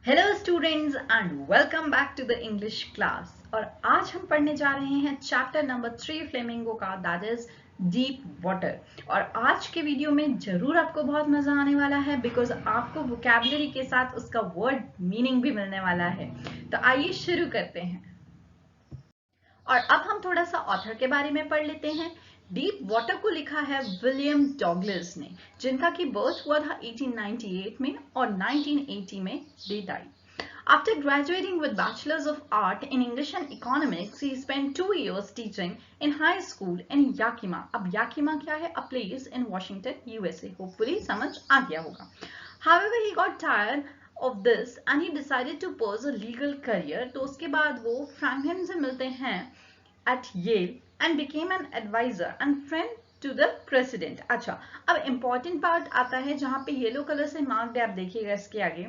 Hello students and welcome back to the English class. और आज हम पढ़ने जा रहे हैं चैप्टर नंबर 3 फ्लेमिंगो का, दैट इज डीप वाटर। और आज के वीडियो में जरूर आपको बहुत मजा आने वाला है बिकॉज आपको वोकैबुलरी के साथ उसका वर्ड मीनिंग भी मिलने वाला है। तो आइए शुरू करते हैं। और अब हम थोड़ा सा ऑथर के बारे में पढ़ लेते हैं। डीप वाटर को लिखा है विलियम डॉगलस ने, जिनका की बर्थ हुआ था 1898 में और 1980 में they die. After graduating with Bachelor's of Art in English and Economics, he spent 2 years teaching in high school in Yakima. अब Yakima क्या है? A place in Washington, USA. Hopefully समझ आ गया होगा. However, he got tired of this and he decided to pursue a legal career. तो उसके बाद वो फ्रैंकलिन से मिलते हैं at Yale and became an advisor and friend to the president. अच्छा, अब important part आता है जहाँ पे येलो कलर से मार्क्ड है, आप देखिएगा इसके आगे।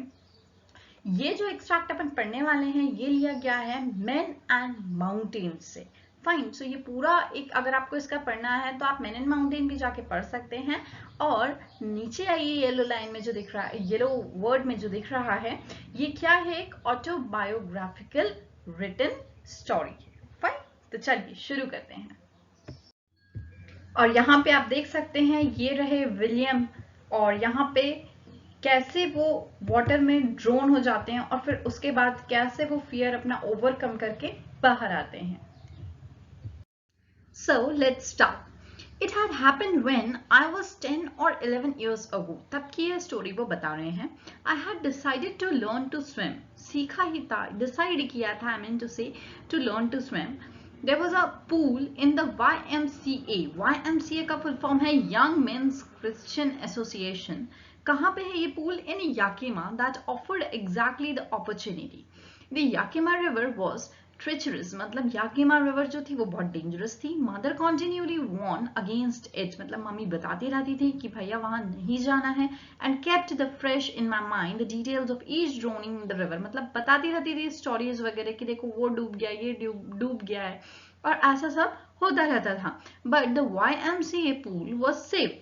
ये जो एक्सट्रैक्ट अपन पढ़ने वाले हैं ये लिया गया है मेन एंड माउंटेन से। फाइन, सो ये पूरा एक, अगर आपको इसका पढ़ना है तो आप मेन एंड माउंटेन भी जाके पढ़ सकते हैं। और नीचे आइए, येलो लाइन में जो दिख रहा है, येलो वर्ड में जो दिख रहा है, ये क्या है? एक ऑटोबायोग्राफिकल रिटन स्टोरी है। फाइन, तो चलिए शुरू करते हैं। और यहाँ पे आप देख सकते हैं ये रहे विलियम, और यहाँ पे कैसे वो वाटर में ड्रोन हो जाते हैं और फिर उसके बाद कैसे वो फियर अपना ओवरकम करके बाहर आते हैं। So let's start. It had happened when I was 10 or 11 years ago. तब की ये स्टोरी वो बता रहे हैं। I had decided to learn to swim. सीखा ही था, डिसाइड किया था, I mean to say, to learn to swim. There was a pool in the YMCA. YMCA का फुल फॉर्म है Young Men's Christian Association. कहाँ पे है ये pool? In Yakima, that offered exactly the opportunity. The Yakima river was treacherous, मतलब Yakima river जो थी वो बहुत डेंजरस थी। Mother continually Warne against it, मतलब मम्मी बताती रहती थी कि भैया वहां नहीं जाना है। And kept the fresh in my mind the details of each droning in the river, मतलब बताती रहती थी स्टोरीज वगैरह कि देखो वो डूब गया, ये डूब गया है, और ऐसा सब होता रहता था। But the YMCA pool was safe.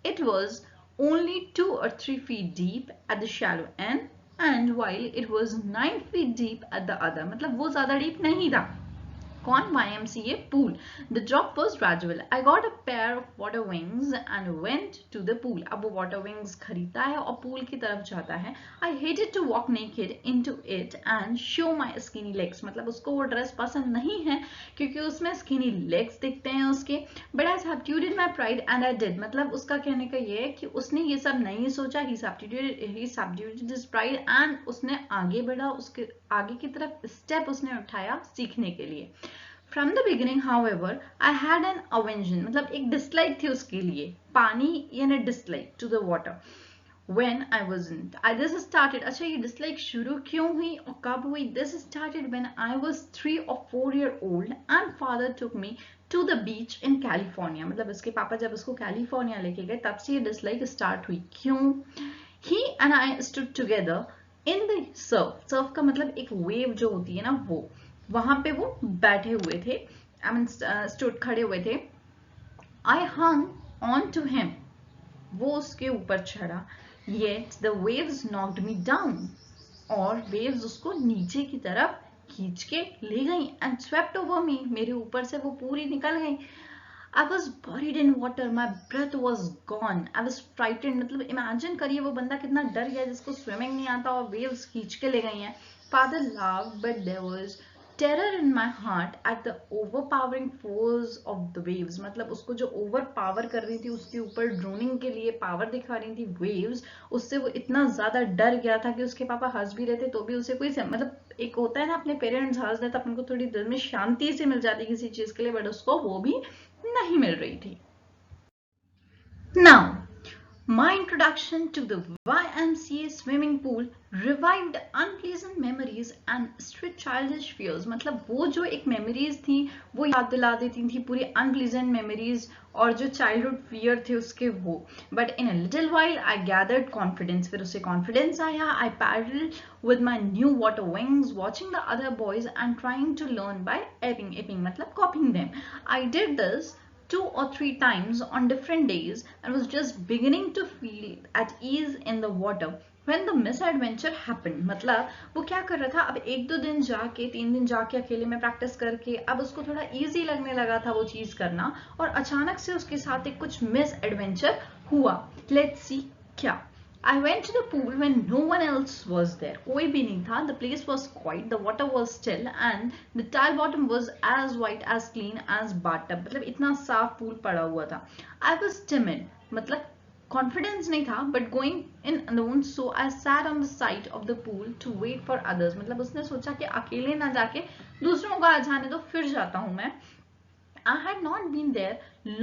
It was only 2 or 3 feet deep at the shallow end, and while it was 9 feet deep at the other, मतलब वो ज़्यादा deep नहीं था। कौन? YMCA pool. The drop was gradual. I got a pair of water wings and went to the pool. अब वो water wings खरीदता है और pool की तरफ जाता है। I hated to walk naked into it and show my skinny legs. मतलब उसको वो ड्रेस पसंद नहीं है क्योंकि उसमें skinny legs दिखते हैं उसके। But I subdued my pride and I did. मतलब उसका कहने का ये है कि उसने ये सब नहीं सोचा। He subdued his pride and उसने आगे बढ़ा, उसके आगे की तरफ स्टेप उसने उठाया सीखने के लिए। From the beginning, however, I had an aversion, मतलब एक dislike थी उसके लिए, पानी यानी dislike to the water. When I wasn't, this started, अच्छा ये dislike शुरू क्यों हुई और कब हुई? This started when I was 3 or 4 year old and father took me to the beach in California. मतलब इसके पापा जब उसको कैलिफोर्निया लेके गए तब से ये dislike start हुई। क्यों? He and I stood together in the surf. Surf का मतलब एक wave जो होती है ना, वो वहां पे वो बैठे हुए थे, I mean stood, खड़े हुए थे। I hung on to him, वो उसके ऊपर चढ़ा। Yet the waves knocked me down, और waves उसको नीचे की तरफ खींच के ले गई and swept over me, मेरे ऊपर से वो पूरी निकल गई। I was buried in water, my breath was gone, I was frightened, मतलब इमेजिन करिए वो बंदा कितना डर गया जिसको स्विमिंग नहीं आता और वेव्स खींच के ले गई हैं। Father laughed, but there was terror in my heart at the overpowering force of the waves, मतलब उसको जो overpower कर रही थी, उसके ऊपर ड्रोनिंग के लिए पावर दिखा रही थी waves, उससे वो इतना ज्यादा डर गया था कि उसके पापा हंस भी रहे थे तो भी उसे कोई, मतलब एक होता है ना अपने पेरेंट्स हंस दे तो अपन को थोड़ी दिल में शांति से मिल जाती है किसी चीज के लिए, बट उसको वो भी नहीं मिल रही थी। Now my introduction to the YMCA swimming pool revived unpleasant memories and strict childish fears, मतलब वो जो एक memories थी वो याद दिला देती थी पूरी unpleasant memories और जो childhood fear थे उसके वो। But in a little while I gathered confidence, फिर उसे confidence आया। I paddled with my new water wings, watching the other boys and trying to learn by aping मतलब copying them. I did this 2 or 3 times on different days and was just beginning to feel at ease in the water when the misadventure happened. मतलब वो क्या कर रहा था, अब 1-2 दिन जाके 3 दिन जाके अकेले में प्रैक्टिस करके अब उसको थोड़ा इजी लगने लगा था वो चीज करना, और अचानक से उसके साथ एक कुछ मिस एडवेंचर हुआ. लेट्स सी क्या. I went to the pool when no one else was there. कोई भी नहीं था. The place was quiet, the water was still and the tile bottom was as white as clean as bathtub. मतलब इतना साफ pool पड़ा हुआ था. I was timid, मतलब कॉन्फिडेंस नहीं था, but going in alone, so I sat on the side of the pool to wait for others. मतलब उसने सोचा कि अकेले ना जाके दूसरों को आ जाने दो, फिर जाता हूँ मैं. I had not been there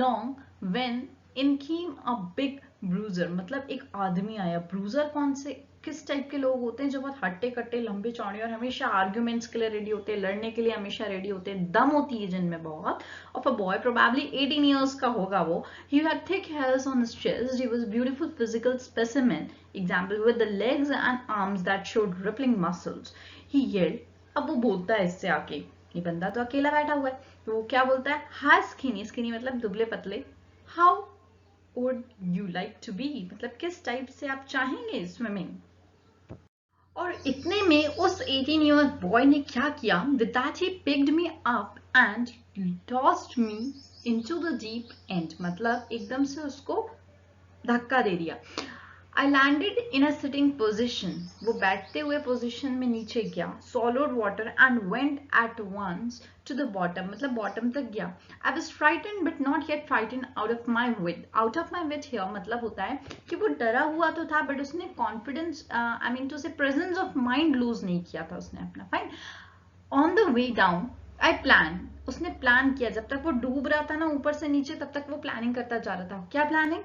long when in came a big bruiser. मतलब एक आदमी आया. ब्रूजर कौन से किस टाइप के लोग होते हैं जो बहुत हट्टे कट्टे लंबे चौड़े और हमेशा आर्ग्यूमेंट्स के लिए रेडी होते हैं, लड़ने के लिए हमेशा रेडी होते हैं, दम होती है जिनमें बहुत. Of a boy probably 18 years का होगा वो. He had thick hairs on his chest. He was beautiful physical specimen example with the legs and arms that showed rippling muscles. He yelled. अब वो बोलता है इससे आके, ये बंदा तो अकेला बैठा हुआ है, तो वो क्या बोलता है, हाय स्किनी. स्किनी मतलब दुबले पतले. How would you like to be, मतलब किस टाइप से आप चाहेंगे स्विमिंग. और इतने में उस 18-year बॉय ने क्या किया, with that he picked me up and tossed me into the deep end. मतलब एकदम से उसको धक्का दे दिया. I landed in a sitting position. वो बैठते हुए पोजीशन में नीचे गया. Swallowed water and went at once to the bottom. मतलब bottom तक गया. I was frightened but not yet frightened out of my wit. Out of my wit here मतलब होता है कि वो डरा हुआ तो था, but उसने confidence, I mean to say presence of mind lose नहीं किया था उसने अपना. Fine. On the way down, I planned. उसने प्लान किया. जब तक वो डूब रहा था ना ऊपर से नीचे, तब तक वो प्लानिंग करता जा रहा था. क्या planning?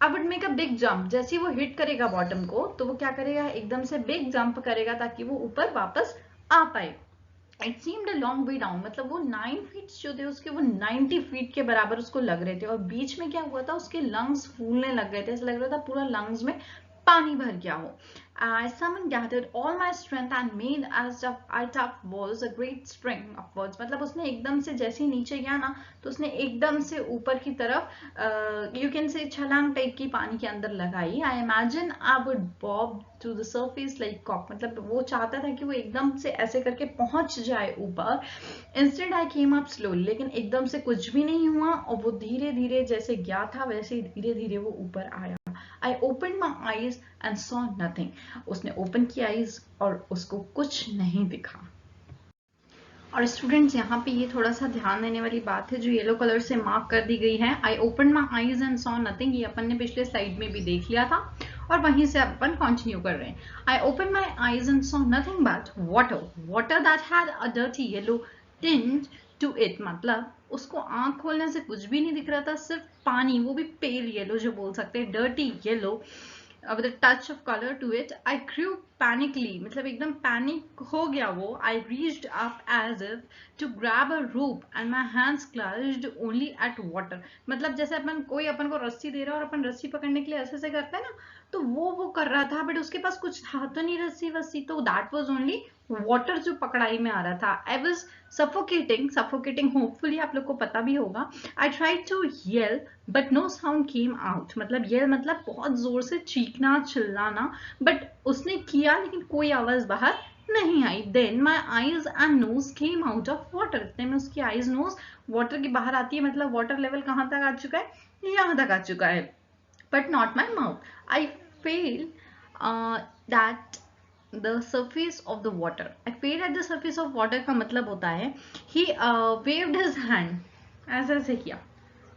I would make a big jump. जैसे ही वो हिट करेगा बॉटम को, तो वो क्या करेगा, एकदम से बिग जंप करेगा ताकि वो ऊपर वापस आ पाए. It seemed a long way down. मतलब वो 9 feet जो थे उसके, वो 90 feet के बराबर उसको लग रहे थे. और बीच में क्या हुआ था, उसके लंग्स फूलने लग गए थे. ऐसा लग रहा था पूरा लंग्स में पानी भर गया हो. I summoned, gathered all my strength and made as if it was a great string of words. मतलब उसने एकदम से जैसे ही नीचे गया ना, तो उसने एकदम से ऊपर की तरफ you can say छलांग टाइप की पानी के अंदर लगाई. I imagine I would bob to the surface like cock. मतलब वो चाहता था कि वो एकदम से ऐसे करके पहुंच जाए ऊपर. Instead I came up slowly. लेकिन एकदम से कुछ भी नहीं हुआ और वो धीरे धीरे जैसे गया था वैसे ही धीरे धीरे वो ऊपर आया. I opened my eyes and saw nothing. उसने ओपन की आईज और उसको कुछ नहीं दिखा. और स्टूडेंट्स यहाँ पे ये थोड़ा सा ध्यान देने वाली बात है जो येलो कलर से मार्क कर दी गई है. I opened my eyes and saw nothing. ये अपन ने पिछले स्लाइड में भी देख लिया था और वहीं से अपन कंटिन्यू कर रहे हैं. I opened my eyes and saw nothing but water. Water that had a dirty yellow tinge to it. मतलब उसको आंख खोलने से कुछ भी नहीं दिख रहा था, सिर्फ पानी, वो भी पेल येलो जो बोल सकते हैं, dirty yellow with a touch of color to it. I grew panically. मतलब एकदम पैनिक हो गया वो. I reached up as if to grab a rope and my hands clutched only at water. मतलब जैसे अपन कोई अपन को रस्सी दे रहा है और अपन रस्सी पकड़ने के लिए ऐसे ऐसे करते हैं ना, तो वो कर रहा था, बट उसके पास कुछ था तो नहीं रस्सी वस्सी, तो that was only वाटर जो पकड़ाई में आ रहा था. I was suffocating होपफुली आप लोग को पता भी होगा. I tried to yell but no sound came out. मतलब yell मतलब बहुत जोर से चीखना चिल्लाना, बट उसने किया लेकिन कोई आवाज बाहर नहीं आई. Then my eyes and nose came out of water. इतने में उसकी eyes nose वाटर के बाहर आती है. मतलब वाटर लेवल कहाँ तक आ चुका है, यहाँ तक आ चुका है, but not my mouth. I feel that the surface of the water. I failed at the surface of water का मतलब होता है he waved his hand. ऐसे ऐसे किया,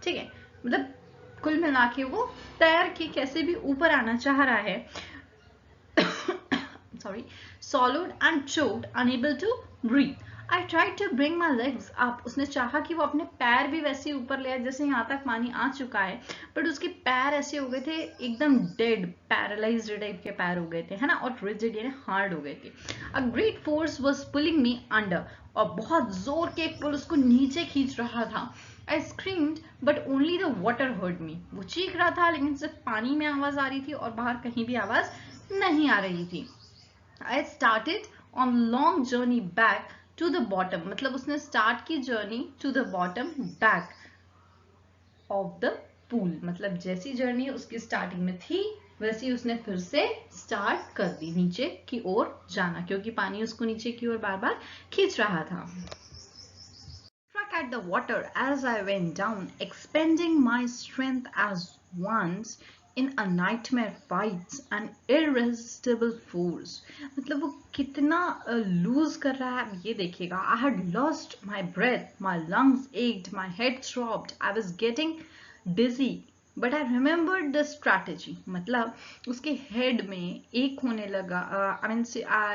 ठीक है, मतलब कुल मिला के वो तैर के कैसे भी ऊपर आना चाह रहा है. Sorry, swallowed and choked, unable to breathe. I tried to bring my legs up. उसने चाहा कि वो अपने पैर भी वैसे ऊपर ले आए जैसे यहाँ तक पानी आ चुका है, बट उसके पैर ऐसे हो गए थे एकदम डेड, पैरालाइज्ड टाइप के पैर हो गए थे, है ना, और रिजिड यानी हार्ड हो गए थे. A great force was pulling me under. और बहुत जोर के एक पुल उसको नीचे खींच रहा था. I screamed but only the water heard me. वो चीख रहा था लेकिन सिर्फ पानी में आवाज आ रही थी और बाहर कहीं भी आवाज नहीं आ रही थी. I started on long journey back to the bottom. मतलब उसने स्टार्ट की journey to the bottom back. Of the pool, मतलब जैसी जर्नी उसकी स्टार्टिंग में थी वैसी उसने फिर से स्टार्ट कर दी नीचे की ओर जाना, क्योंकि पानी उसको नीचे की ओर बार बार खींच रहा था. Struck at the water as I went down, expending my strength as once in a nightmare fights and irresistible force. मतलब वो कितना लूज कर रहा है आप ये देखिएगा. I had lost my breath, my lungs ached, my head throbbed, I was getting dizzy. But I remembered the strategy, मतलब उसके हेड में एक होने लगा, आई मीन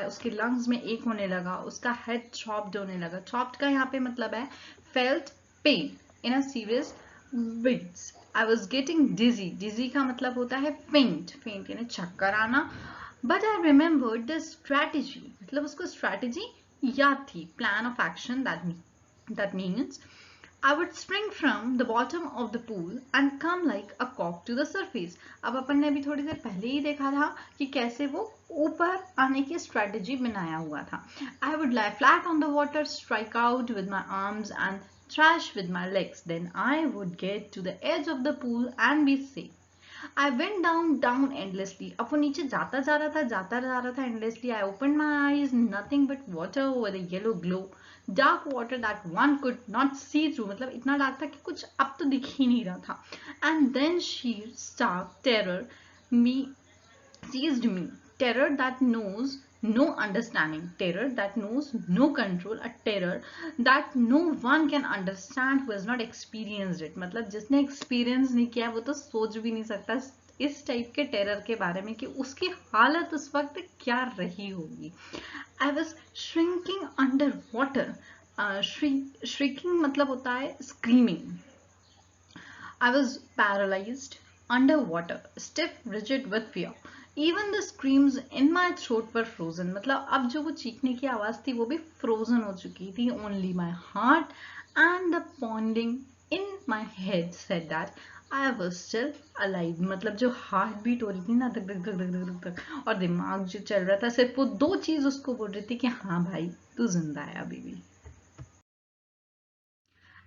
उसके लंग्स में एक होने लगा, उसका हेड थ्रॉप्ड होने लगा. थ्रॉप्ड का यहाँ पे मतलब है felt pain in a serious wings. I was getting dizzy, dizzy का मतलब होता है फेंट, फेंट यानी चक्कर आना. But I remembered the strategy, मतलब उसको स्ट्रैटेजी याद थी. Plan of action, that means I would spring from the bottom of the pool and come like a cock to the surface. अब अपन ने अभी थोड़ी देर पहले ही देखा था कि कैसे वो ऊपर आने की स्ट्रेटेजी बनाया हुआ था. I would lie flat on the water, strike out with my arms and thrash with my legs. Then I would get to the edge of the pool and be safe. I went down endlessly. अब वो नीचे जाता जा रहा था endlessly. I opened my eyes, nothing but water with a yellow glow. Dark water that one could not see through. मतलब इतना dark था कि कुछ अब तो दिख ही नहीं रहा था. And then sheer stark terror seized me. Terror that knows no understanding, terror that knows no control, a terror that no one can understand who has not experienced it. मतलब जिसने एक्सपीरियंस नहीं किया वो तो सोच भी नहीं सकता इस टाइप के टेरर के बारे में कि उसकी हालत उस वक्त क्या रही होगी. I was shrinking under water. Shrinking मतलब होता है screaming. I was paralyzed underwater, stiff, rigid with fear. Even the screams in my throat were frozen. मतलब अब जो वो चीखने की आवाज थी वो भी फ्रोजन हो चुकी थी. Only my heart and the pounding in my head said that I was still alive. मतलब जो हार्ट बीट हो रही थी ना धक धक धक धक धक धक, और दिमाग जो चल रहा था सिर्फ वो दो चीज उसको बोल रही थी कि हाँ भाई तू जिंदा है अभी भी.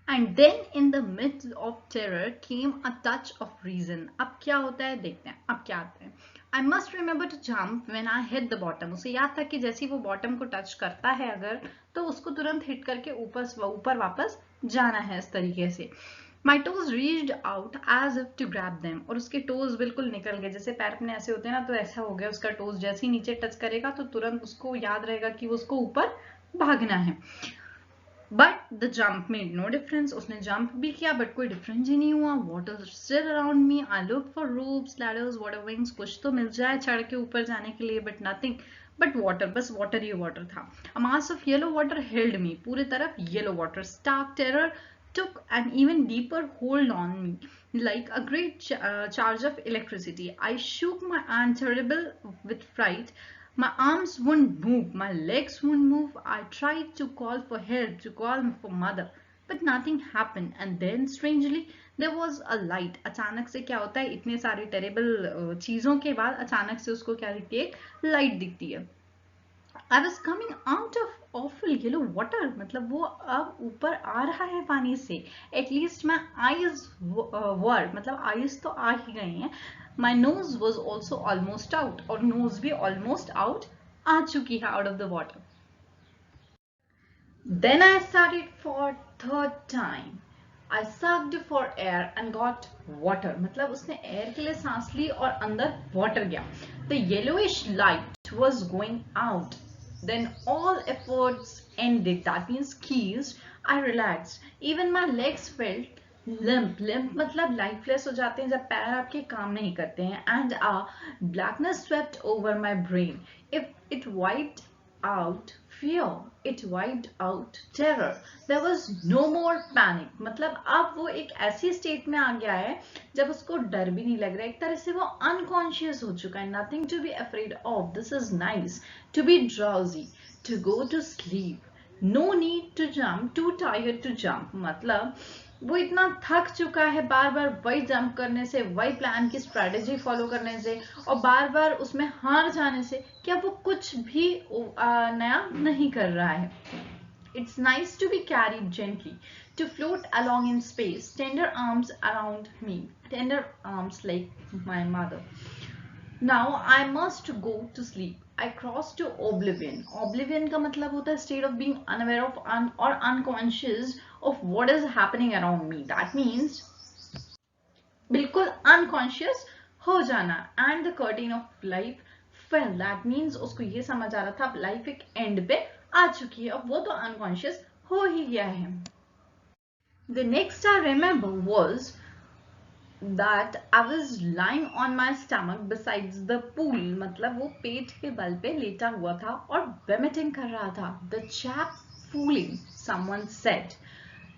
And then in the midst of terror came a touch of reason. अब क्या होता है देखते हैं. अब क्या आता है. I must remember to jump when I hit the bottom. उसे याद था कि जैसे वो बॉटम को टच करता है अगर तो उसको तुरंत हिट करके ऊपर वापस जाना है इस तरीके से. My toes reached out as if to grab them. और उसके टोज बिल्कुल निकल गए. जैसे पैर अपने ऐसे होते हैं ना तो ऐसा हो गया उसका टोज. जैसे ही नीचे टच करेगा तो तुरंत उसको याद रहेगा कि उसको ऊपर भागना है. But the jump made no difference. उसने jump भी किया but कोई difference ही नहीं हुआ. Water still around me. I looked for ropes, ladders, water wings. कुछ तो मिल जाए चढ़ के ऊपर जाने के लिए but nothing. But water, बस water ही water था. A mass of yellow water held me. पूरे तरफ yellow water. Stark terror took an even deeper hold on me, like a great charge of electricity. I shook my hand terrible with fright. My arms wouldn't move, my legs wouldn't move. I tried to call for help, to call for mother, but nothing happened. And then strangely there was a light. अचानक से क्या होता है इतने सारे terrible चीजों के बाद अचानक से उसको क्या दिखती है, लाइट दिखती है. I was coming out of awful yellow water. मतलब वो अब ऊपर आ रहा है पानी से. At least my eyes were, मतलब eyes तो आ ही गए हैं. My nose was also almost out, और nose भी almost out आ चुकी है out of the water. Then I started for third time. I sucked for air and got water. मतलब उसने air के लिए सांस ली और अंदर water गया. The yellowish light was going out. Then all efforts ended. That means keys. I relaxed. Even my legs felt limp. Limp मतलब lifeless हो जाते हैं जब पैर आपके काम नहीं करते हैं. And a blackness swept over my brain. If it wiped out fear, it wiped out terror. There was no more panic. मतलब अब वो एक ऐसी स्टेट में आ गया है जब उसको डर भी नहीं लग रहा है. एक तरह से वो अनकॉन्शियस हो चुका है. Nothing to be afraid of. This is nice. To be drowsy, to go to sleep. No need to jump. Too tired to jump. मतलब वो इतना थक चुका है बार बार वही जंप करने से, वही प्लान की स्ट्रेटेजी फॉलो करने से और बार बार उसमें हार जाने से कि अब वो कुछ भी नया नहीं कर रहा है. It's nice to be carried gently, to float along in space, tender arms around me, tender arms like my mother. Now I must go to sleep. I cross to oblivion. Oblivion का मतलब होता है state of being unaware of or unconscious of what is happening around me. That means बिल्कुल unconscious हो जाना. And the curtain of life fell. That means उसको ये समझ आ रहा था अब life एक end पे आ चुकी है. अब वो तो unconscious हो ही गया है. The next I remember was that I was lying on my stomach besides the pool. मतलब वो पेट के बल पे लेटा हुआ था और vomiting कर रहा था. The chap fooling, someone said.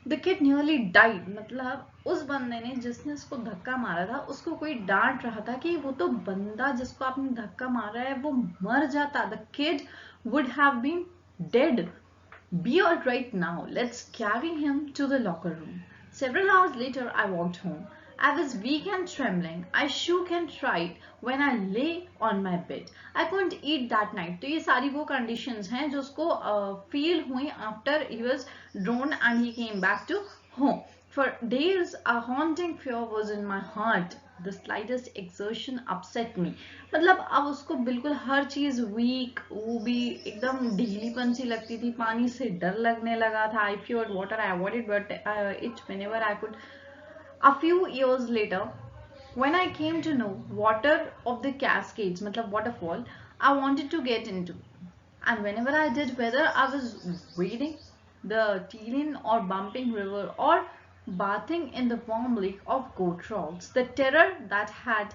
The kid nearly died. मतलब उस बंदे ने जिसने उसको धक्का मारा था उसको कोई डांट रहा था कि वो तो बंदा जिसको आपने धक्का मारा है वो मर जाता. The kid would have been dead. Be all right now. Let's carry him to the locker room. Several hours later, I walked home. I was weak and trembling. I shook and tried when I lay on my bed. I couldn't eat that night. तो ये सारी वो conditions हैं जो उसको feel हुई after he was drowned and he came back to home. For days, a haunting fear was in my heart. The slightest exertion upset me. मतलब अब उसको बिल्कुल हर चीज वीक, वो भी एकदम ढीलीपन सी लगती थी. पानी से डर लगने लगा था. I feared water. I avoided but it whenever I could. A few years later, when I came to know water of the Cascades, मतलब waterfall, I wanted to get into. And whenever I did, whether I was wading the tealing or bumping river or bathing in the warm lake of goat rocks, the terror that had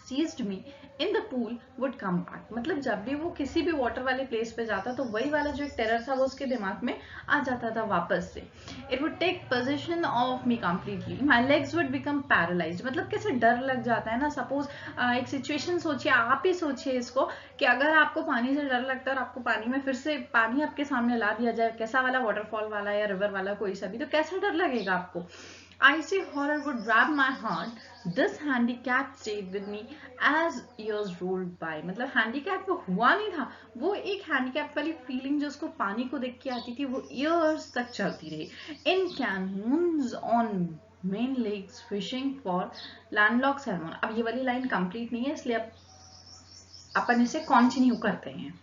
seized me in the pool would come back. मतलब जब भी वो किसी भी water वाले place पे जाता तो वही वाला जो एक टेरर था वो उसके दिमाग में आ जाता था वापस से. It would take possession of me completely. My legs would become paralyzed. मतलब कैसे डर लग जाता है ना. सपोज एक सिचुएशन सोचिए, आप ही सोचिए इसको कि अगर आपको पानी से डर लगता है और आपको पानी में फिर से पानी आपके सामने ला दिया जाए, कैसा वाला वाटरफॉल वाला या रिवर वाला कोई सा भी, तो कैसा डर लगेगा आपको. Icy horror would grab my heart. This handicap stayed with me as years rolled by. मतलब handicap वो हुआ नहीं था, वो एक handicap वाली feeling जो उसको पानी को देख के आती थी वो years तक चलती रही. In canoes on main lakes fishing for landlocked salmon. अब ये वाली line complete नहीं है इसलिए अब अपन इसे continue करते हैं.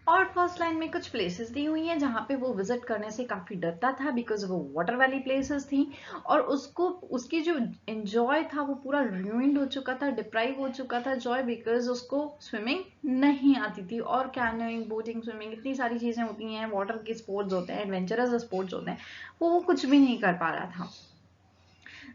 और फर्स्ट लाइन में कुछ प्लेसेस दी हुई हैं जहाँ पे वो विजिट करने से काफ़ी डरता था बिकॉज वो वाटर वाली प्लेसेस थी और उसको उसकी जो एंजॉय था वो पूरा ruined हो चुका था, डिप्राइव हो चुका था जॉय बिकॉज उसको स्विमिंग नहीं आती थी. और कैनोइंग, बोटिंग, स्विमिंग इतनी सारी चीज़ें होती हैं, वाटर के स्पोर्ट्स होते हैं, एडवेंचरस स्पोर्ट्स होते हैं, वो कुछ भी नहीं कर पा रहा था.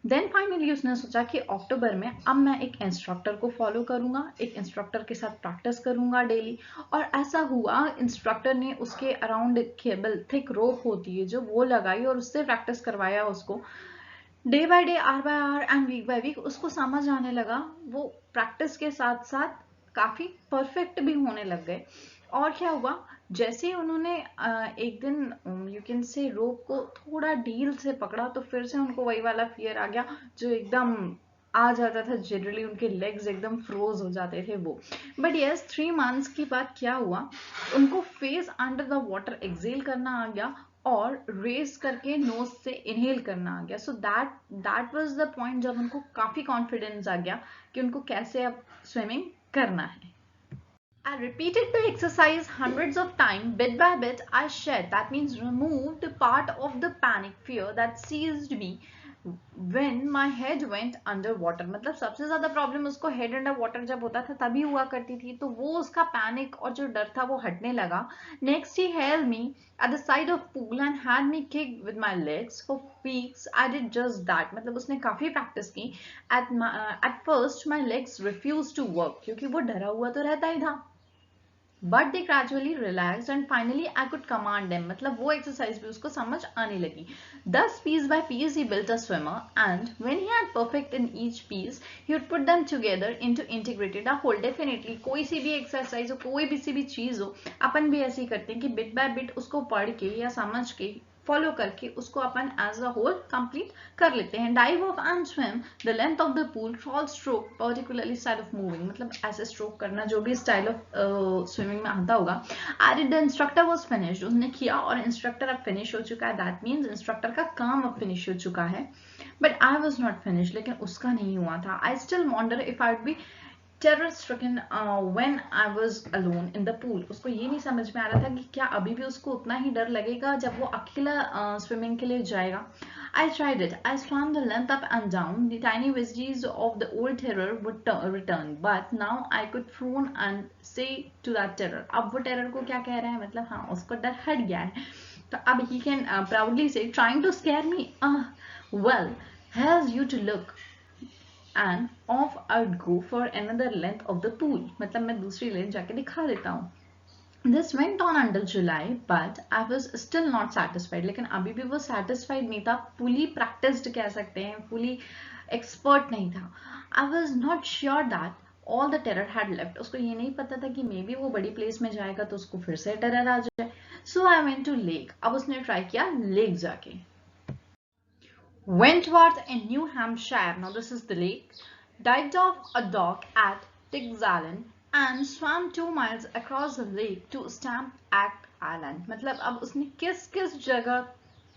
देन फाइनली उसने सोचा कि अक्टूबर में अब मैं एक इंस्ट्रक्टर को फॉलो करूंगा, एक इंस्ट्रक्टर के साथ प्रैक्टिस करूंगा डेली. और ऐसा हुआ, इंस्ट्रक्टर ने उसके अराउंड केबल, थिक रोप होती है जो, वो लगाई और उससे प्रैक्टिस करवाया उसको. Day by day, hour by hour and week by week उसको समझ आने लगा. वो प्रैक्टिस के साथ साथ काफी परफेक्ट भी होने लग गए. और क्या हुआ, जैसे ही उन्होंने एक दिन यू कैन से रोप को थोड़ा ढील से पकड़ा तो फिर से उनको वही वाला फियर आ गया जो एकदम आ जाता था. जनरली उनके लेग्स एकदम फ्रोज हो जाते थे वो. बट यस, 3 months की बात क्या हुआ, उनको face under the water excel करना आ गया और रेस करके नोज से इनहेल करना आ गया. So that was the point जब उनको काफी कॉन्फिडेंस आ गया कि उनको कैसे अब स्विमिंग करना है. I repeated the exercise hundreds of times. Bit by bit, I shed, that means removed, part of the panic fear that seized me when my head went under water. मतलब सबसे ज्यादा प्रॉब्लम उसको head under water जब होता था तभी हुआ करती थी, तो वो उसका पैनिक और जो डर था वो हटने लगा. Next he held me at the side of pool and had me kick with my legs. For weeks I did just that. मतलब उसने काफी प्रैक्टिस की. At first my legs refused to work क्योंकि वो डरा हुआ तो रहता ही था. But they gradually relaxed and finally I could command them. मतलब वो exercise भी उसको समझ आने लगी. Thus piece by piece he built a swimmer and when he had perfect in each piece he would put them together into integrated a whole. Definitely कोई सी भी exercise हो, कोई भी सी भी चीज हो, अपन भी ऐसे ही करते हैं कि bit by bit उसको पढ़ के या समझ के फॉलो करके उसको अपन एज अ होल कंप्लीट कर लेते हैं. Dive of and swim the length of the pool, crawl stroke particularly style of moving, मतलब ऐसे स्ट्रोक करना जो भी स्टाइल ऑफ स्विमिंग में आता होगा. At the instructor was finished, उसने किया और इंस्ट्रक्टर अब फिनिश हो चुका है. दैट मीन्स इंस्ट्रक्टर का काम अब फिनिश हो चुका है. But I was not finish, लेकिन उसका नहीं हुआ था. I still wonder if I would be terror stricken when I was alone in the pool. उसको ये नहीं समझ में आ रहा था कि क्या अभी भी उसको उतना ही डर लगेगा जब वो अकेला स्विमिंग के लिए जाएगा. I tried it. I swam the length up and down. The tiny vestiges of the old terror would return, but now I could frown and say to that terror. अब वो terror को क्या कह रहा है, मतलब हाँ उसको डर हट गया है. तो अब he can proudly say, trying to scare me. Well, here's you to look. And off I'd go for another length of the pool. मतलब मैं दूसरी लेंथ जाके दिखा देता हूँ. This went on until July, but I was still not satisfied. लेकिन अभी भी वो satisfied नहीं था, fully practiced कह सकते हैं, fully expert नहीं था. I was not sure that all the terror had left. उसको ये नहीं पता था कि मे बी वो बड़ी प्लेस में जाएगा तो उसको फिर से terror आ जाए. So I went to lake. अब उसने try किया lake जाके. Wentworth in New Hampshire, now this is the lake, dived off a dock at Tigzalen and swam 2 miles across the lake to Stamp Act Island. मतलब अब उसने किस किस जगह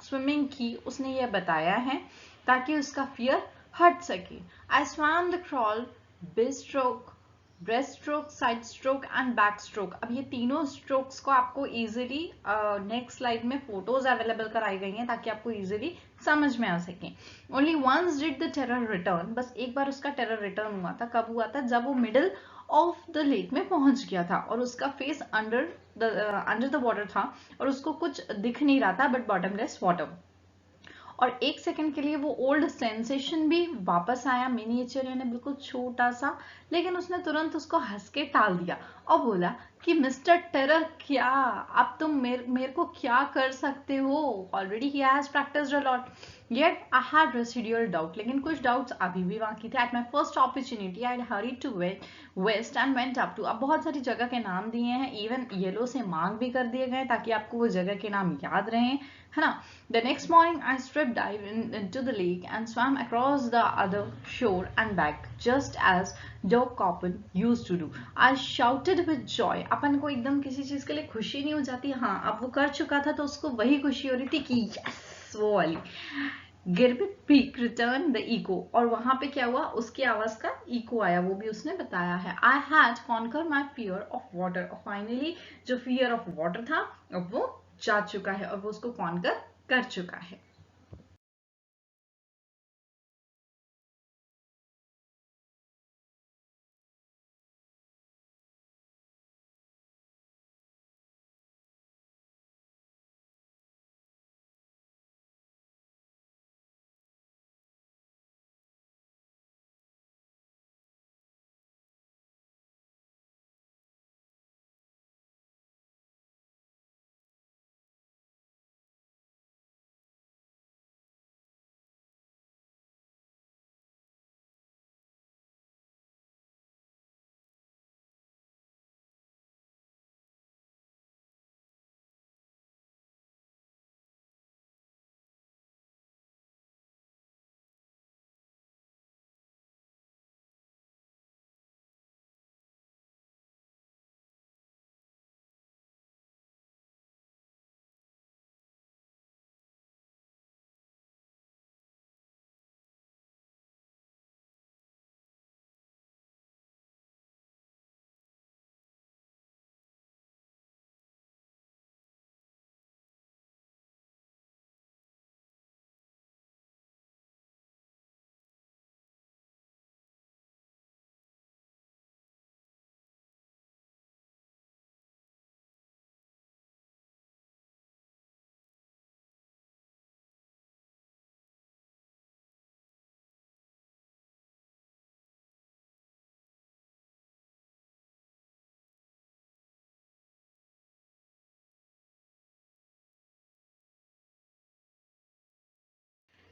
स्विमिंग की उसने ये बताया है ताकि उसका फियर हट सके. I swam the crawl, breaststroke, breaststroke, side stroke and back stroke. अब ये तीनों स्ट्रोक्स को आपको इजीली नेक्स्ट स्लाइड में फोटोज अवेलेबल कराई गई हैं ताकि आपको इजीली समझ में आ सके. Only once did the terror return, बस एक बार उसका टेरर रिटर्न हुआ था. कब हुआ था, जब वो मिडिल ऑफ द लेक में पहुंच गया था और उसका फेस अंडर द वाटर था और उसको कुछ दिख नहीं रहा था बट बॉटमलेस वाटर. और एक सेकंड के लिए वो ओल्ड सेंसेशन भी वापस आया. मिनिएचर यानी बिल्कुल छोटा सा, लेकिन उसने तुरंत उसको हंस के टाल दिया और बोला कि मिस्टर टेरर, क्या अब तुम मेरे को क्या कर सकते हो. Already he has practised a lot. Yet I had residual doubt, लेकिन कुछ डाउट्स अभी भी बाकी थे. At my first opportunity I hurried to west and went up to. अब बहुत सारी जगह के नाम दिए हैं, इवन येलो से मार्क भी कर दिए गए ताकि आपको वो जगह के नाम याद रहें, है ना. The next morning I strip dive into the lake and swam across the other shore and back, just as Doc Coppin used to do. I shouted with joy. अपन को एकदम किसी चीज के लिए खुशी नहीं हो जाती, हाँ अब वो कर चुका था तो उसको वही खुशी हो रही थी कि यस वो वाली. गिरबिट पीक रिटर्न द इको, और वहां पे क्या हुआ, उसकी आवाज का इको आया, वो भी उसने बताया है. I had conquer my fear of water. Finally जो फियर ऑफ वाटर था अब वो जा चुका है और वो उसको कॉन्कर कर चुका है.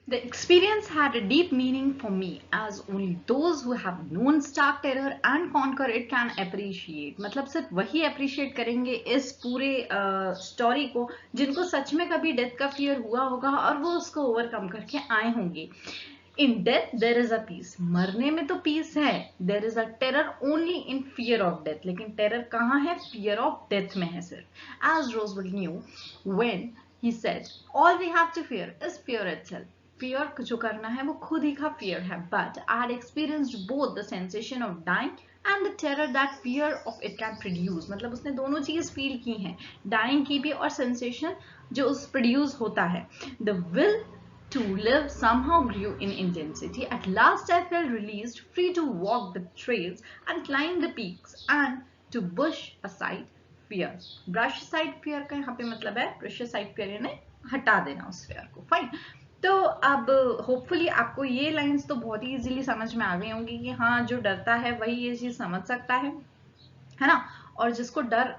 The experience had a deep meaning for me, as only those who have known stark terror and conquer it can appreciate. मतलब सिर्फ वही appreciate करेंगे इस पूरे स्टोरी को जिनको सच में कभी डेथ का फियर हुआ होगा और वो उसको ओवरकम करके आए होंगे. In death there is a peace. मरने में तो पीस है. There is a terror only in fear of death. लेकिन टेरर कहाँ है? Fear of death में है सिर्फ. As Roosevelt knew when he said, all we have to fear is fear itself. Fear जो करना है वो खुद ही का fear है. But I had experienced both the sensation of dying and the terror that fear of it can produce. मतलब उसने दोनों चीज फील की हैं. Dying की भी और sensation जो उस produce होता है. The will to live somehow grew in intensity. At last I felt released, free to walk the trails and climb the peaks and to brush aside fear. Brush aside fear का यहाँ पे मतलब है brush aside fear यानी हटा देना उस fear को. Fine. तो अब होपफुली आपको ये लाइंस तो बहुत ही इजीली समझ में आ गई होंगी कि हाँ जो डरता है वही ये चीज समझ सकता है ना. और जिसको डर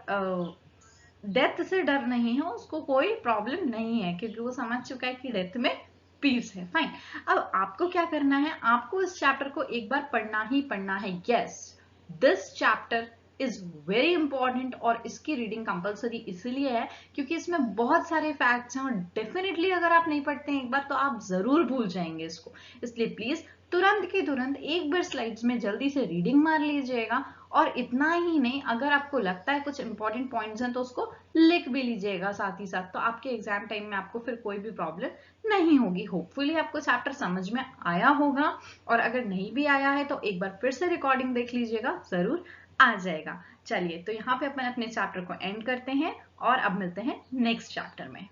डेथ से डर नहीं है उसको कोई प्रॉब्लम नहीं है क्योंकि वो समझ चुका है कि डेथ में पीस है. फाइन. अब आपको क्या करना है? आपको इस चैप्टर को एक बार पढ़ना ही पढ़ना है. Yes, this chapter is very important और इसकी रीडिंग कंपलसरी इसलिए है क्योंकि इसमें बहुत सारे फैक्ट्स हैं और डेफिनेटली अगर आप नहीं पढ़ते हैं एक बार तो आप जरूर भूल जाएंगे इसको. इसलिए प्लीज तुरंत के तुरंत एक बार स्लाइड्स में जल्दी से रीडिंग मार लीजिएगा. और इतना ही नहीं, अगर आपको लगता है कुछ इंपॉर्टेंट पॉइंट्स हैं तो उसको लिख भी लीजिएगा साथ ही साथ. तो आपके एग्जाम टाइम में आपको फिर कोई भी प्रॉब्लम नहीं होगी. होपफुली आपको चैप्टर समझ में आया होगा और अगर नहीं भी आया है तो एक बार फिर से रिकॉर्डिंग देख लीजिएगा, जरूर आ जाएगा. चलिए, तो यहाँ पे अपन अपने चैप्टर को एंड करते हैं और अब मिलते हैं नेक्स्ट चैप्टर में.